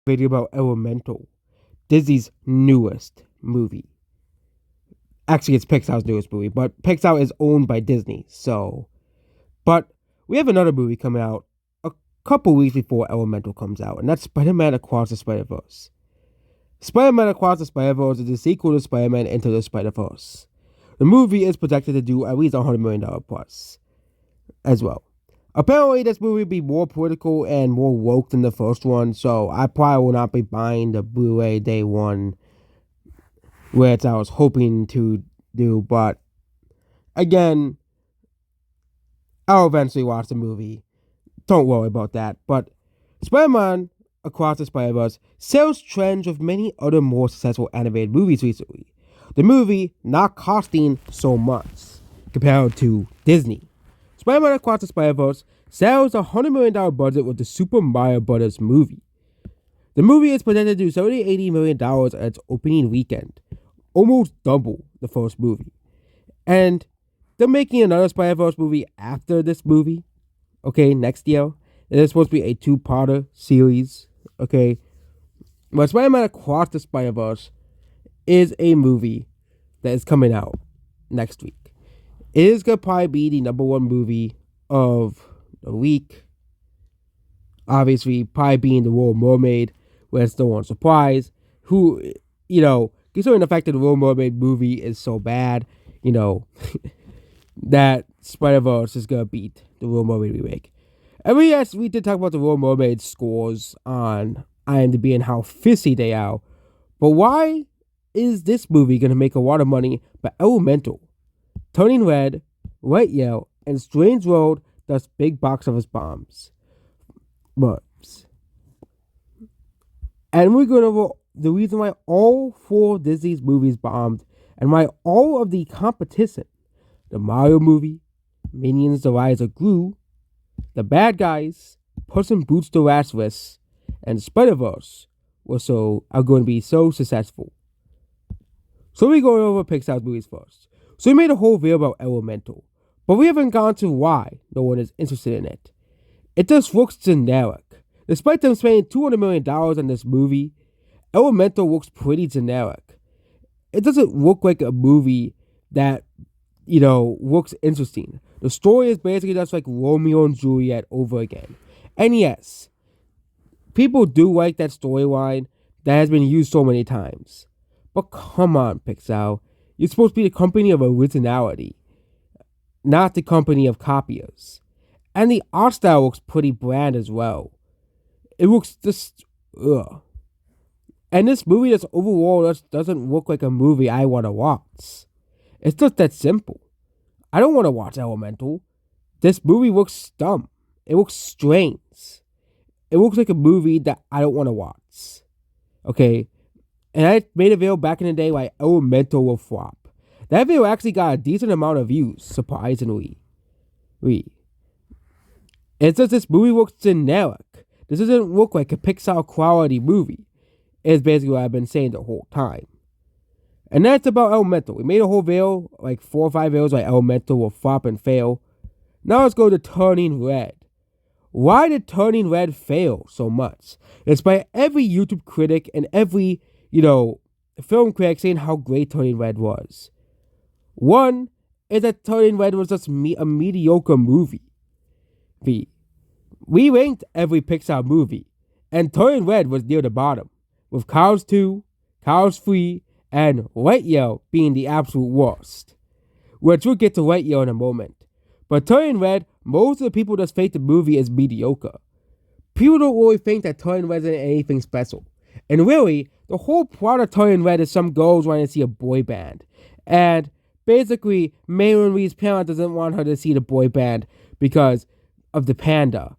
Video about Elemental, Disney's newest movie. Actually, it's Pixar's newest movie, but Pixar is owned by Disney. But we have another movie coming out a couple weeks before Elemental comes out, and that's Spider-Man Across the Spider-Verse. Spider-Man Across the Spider-Verse is a sequel to Spider-Man Into the Spider-Verse. The movie is projected to do at least $100 million plus as well. Apparently, this movie will be more political and more woke than the first one, so I probably will not be buying the Blu-ray day one, which I was hoping to do, but again, I'll eventually watch the movie. Don't worry about that. But Spider-Man Across the Spider-Verse sales trends with many other more successful animated movies recently. The movie not costing so much compared to Disney. Spider-Man Across the Spider-Verse sells a $100 million budget with the Super Mario Bros. Movie. The movie is projected to do $70-80 million at its opening weekend, almost double the first movie. And they're making another Spider-Verse movie after this movie, okay, next year. It is supposed to be a two-parter series, okay. But Spider-Man Across the Spider-Verse is a movie that is coming out next week. It is going to probably be the number one movie of the week. Obviously, probably being The Little Mermaid, where it's no one surprise. Who, considering the fact that The Little Mermaid movie is so bad, that Spider-Verse is going to beat The Little Mermaid remake. And we did talk about The Little Mermaid scores on IMDb and how fishy they are. But why is this movie going to make a lot of money but Elemental, Turning Red, White Yell, and Strange World does big box office bombs? And we're going over the reason why all four Disney's movies bombed and why all of the competition, the Mario movie, Minions The Rise of Gru, The Bad Guys, Puss in Boots The Last Wish, and Spider-Verse are going to be so successful. So we're going over Pixar's movies first. So we made a whole video about Elemental, but we haven't gone to why no one is interested in it. It just looks generic. Despite them spending $200 million on this movie, Elemental looks pretty generic. It doesn't look like a movie that, looks interesting. The story is basically just like Romeo and Juliet over again. And yes, people do like that storyline that has been used so many times. But come on, Pixar. You're supposed to be the company of originality, not the company of copiers. And the art style looks pretty bland as well. It looks just, ugh. And this movie just overall just doesn't look like a movie I want to watch. It's just that simple. I don't want to watch Elemental. This movie looks dumb. It looks strange. It looks like a movie that I don't want to watch. Okay? And I made a video back in the day why Elemental will flop. That video actually got a decent amount of views, surprisingly. It's just this movie looks generic. This doesn't look like a Pixar quality movie. It's basically what I've been saying the whole time. And that's about Elemental. We made a whole video, like 4 or 5 videos, why Elemental will flop and fail. Now let's go to Turning Red. Why did Turning Red fail so much? Despite every YouTube critic and every, film critic saying how great Turning Red was. One is that Turning Red was just a mediocre movie. We ranked every Pixar movie, and Turning Red was near the bottom, with Cars 2, Cars 3, and White Yell being the absolute worst. Which we'll get to White Yell in a moment. But Turning Red, most of the people just think the movie is mediocre. People don't really think that Turning Red isn't anything special. And really, the whole plot of Turning Red is some girls wanting to see a boy band. And basically, Mayron Reed's parent doesn't want her to see the boy band because of the panda.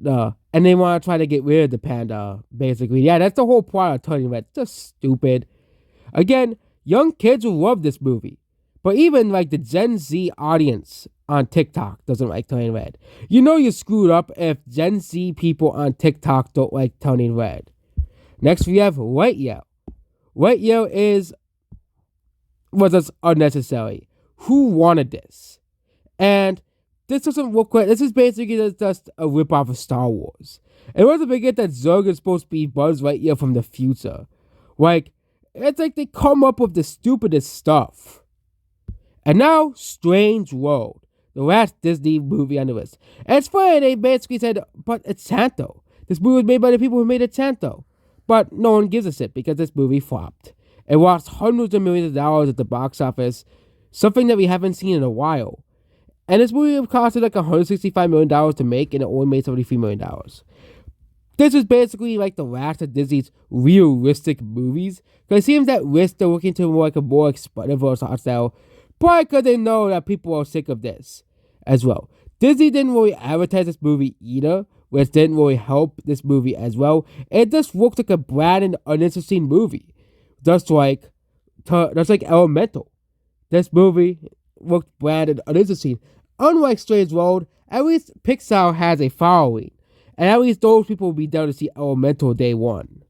And they want to try to get rid of the panda, basically. Yeah, that's the whole plot of Turning Red. It's just stupid. Again, young kids will love this movie. But even, the Gen Z audience on TikTok doesn't like Turning Red. You screwed up if Gen Z people on TikTok don't like Turning Red. Next, we have White Yell. White Yell was just unnecessary. Who wanted this? And this doesn't look like... This is basically just a ripoff of Star Wars. It wasn't forget that Zurg is supposed to be Buzz Lightyear from the future. Like, it's like they come up with the stupidest stuff. And now, Strange World, the last Disney movie on the list. And it's funny, they basically said, but it's Santo. This movie was made by the people who made it Santo. But no one gives a shit because this movie flopped. It lost hundreds of millions of dollars at the box office, something that we haven't seen in a while. And this movie costed like $165 million to make, and it only made $73 million. This is basically like the last of Disney's realistic movies, because it seems that Risk they're looking to like a more Spider-Verse art style, probably because they know that people are sick of this as well. Disney didn't really advertise this movie either, which didn't really help this movie as well. It just looked like a bland and uninteresting movie, just like Elemental. This movie looked bland and uninteresting. Unlike Strange World, at least Pixar has a following, and at least those people will be down to see Elemental day one.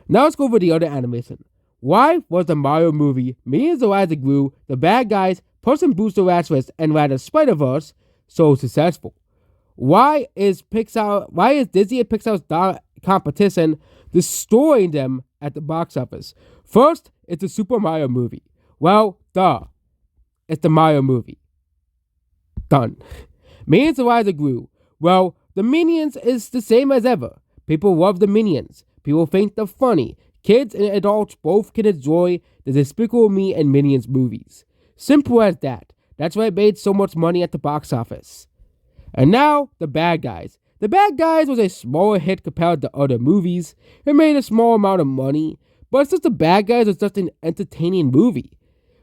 Now let's go over the other animation. Why was the Mario movie Minions: The Rise of Gru, The Bad Guys, Puss in Boots: The Last Twist, and Rise of Spider-Verse so successful? Why is Disney and Pixar's competition destroying them at the box office? First, it's the Super Mario movie. Well, duh. It's the Mario movie. Done. Minions: The Rise of Gru. Well, the Minions is the same as ever. People love the Minions. People think they're funny. Kids and adults both can enjoy the Despicable Me and Minions movies. Simple as that. That's why it made so much money at the box office. And now, The Bad Guys. The Bad Guys was a smaller hit compared to other movies. It made a small amount of money, but it's just The Bad Guys was just an entertaining movie.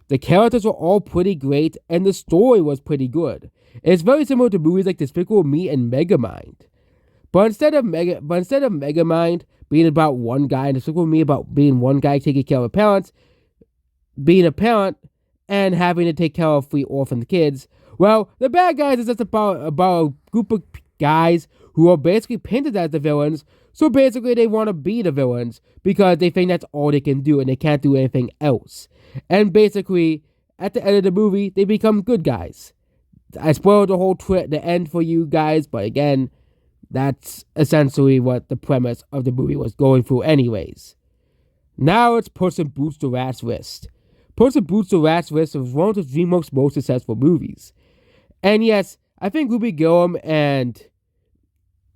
The characters were all pretty great, and the story was pretty good. It's very similar to movies like Despicable Me and Megamind. But instead of Megamind being about one guy, and Despicable Me about being one guy taking care of parents, being a parent, and having to take care of 3 orphan kids, well, The Bad Guys is just about a group of guys who are basically painted as the villains, so basically they want to be the villains because they think that's all they can do and they can't do anything else. And basically, at the end of the movie, they become good guys. I spoiled the end for you guys, but again, that's essentially what the premise of the movie was going through anyways. Now it's Puss in Boots: The Last Twist. Puss in Boots: The Last Twist was one of DreamWorks' most successful movies. And yes, I think Ruby Gillum and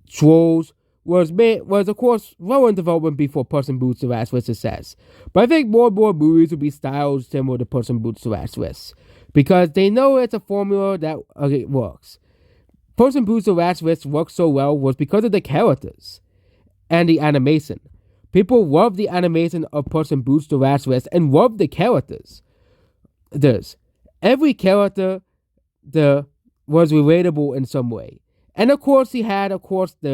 Trolls was of course well in development before Puss in Boots: The Last Twist success. But I think more and more movies will be styled similar to Puss in Boots: The Last Twist, because they know it's a formula that works. Puss in Boots: The Last Twist worked so well was because of the characters and the animation. People love the animation of Puss in Boots: The Last Twist and love the characters. Every character was relatable in some way. And of course he had the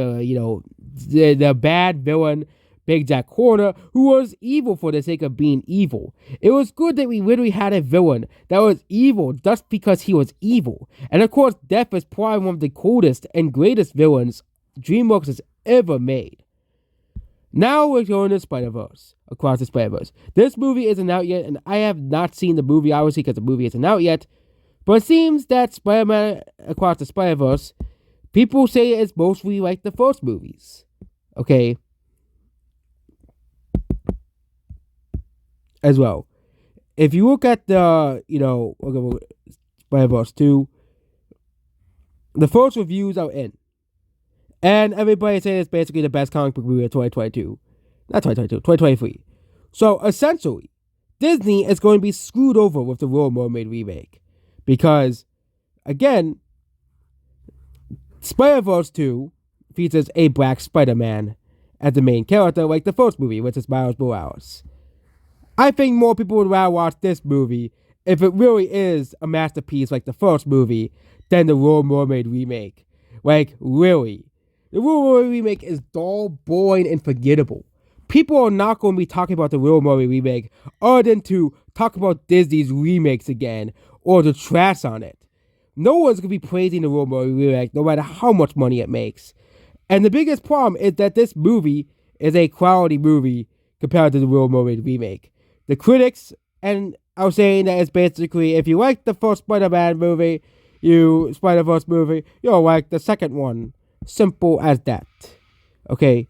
bad villain Big Jack Horner, who was evil for the sake of being evil. It was good that we literally had a villain that was evil just because he was evil. And of course, Death is probably one of the coolest and greatest villains DreamWorks has ever made. Now we're going to Spider-Verse, Across the Spider-Verse. This movie isn't out yet, and I have not seen the movie, obviously, because the movie isn't out yet. But it seems that Spider-Man Across the Spider-Verse, people say it's mostly like the first movies. Okay? As well. If you look at the, Spider-Verse 2, the first reviews are in. And everybody saying it's basically the best comic book movie of 2022. Not 2022, 2023. So, essentially, Disney is going to be screwed over with the Little Mermaid remake. Because, again, Spider-Verse 2 features a black Spider-Man as the main character, like the first movie, which is Miles Morales. I think more people would rather watch this movie if it really is a masterpiece like the first movie than the Little Mermaid remake. Like, really. The Little Mermaid remake is dull, boring, and forgettable. People are not going to be talking about the Little Mermaid remake other than to talk about Disney's remakes again or the trash on it. No one's going to be praising the Little Mermaid remake no matter how much money it makes. And the biggest problem is that this movie is a quality movie compared to the Little Mermaid remake. The critics and are saying that it's basically, if you like the first Spider-Man movie, Spider-Verse movie, you'll like the second one. Simple as that. Okay,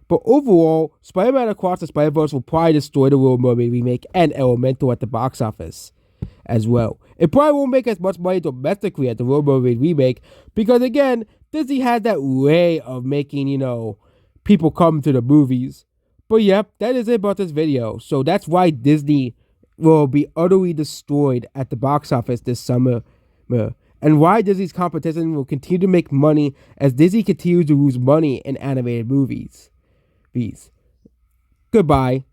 but overall, Spider-Man Across the Spider-Verse will probably destroy the Little Mermaid remake and Elemental at the box office as well. It probably won't make as much money domestically as the Little Mermaid remake because, again, Disney has that way of making, people come to the movies. But yep, that is it about this video. So that's why Disney will be utterly destroyed at the box office this summer. And why Disney's competition will continue to make money as Disney continues to lose money in animated movies. Goodbye.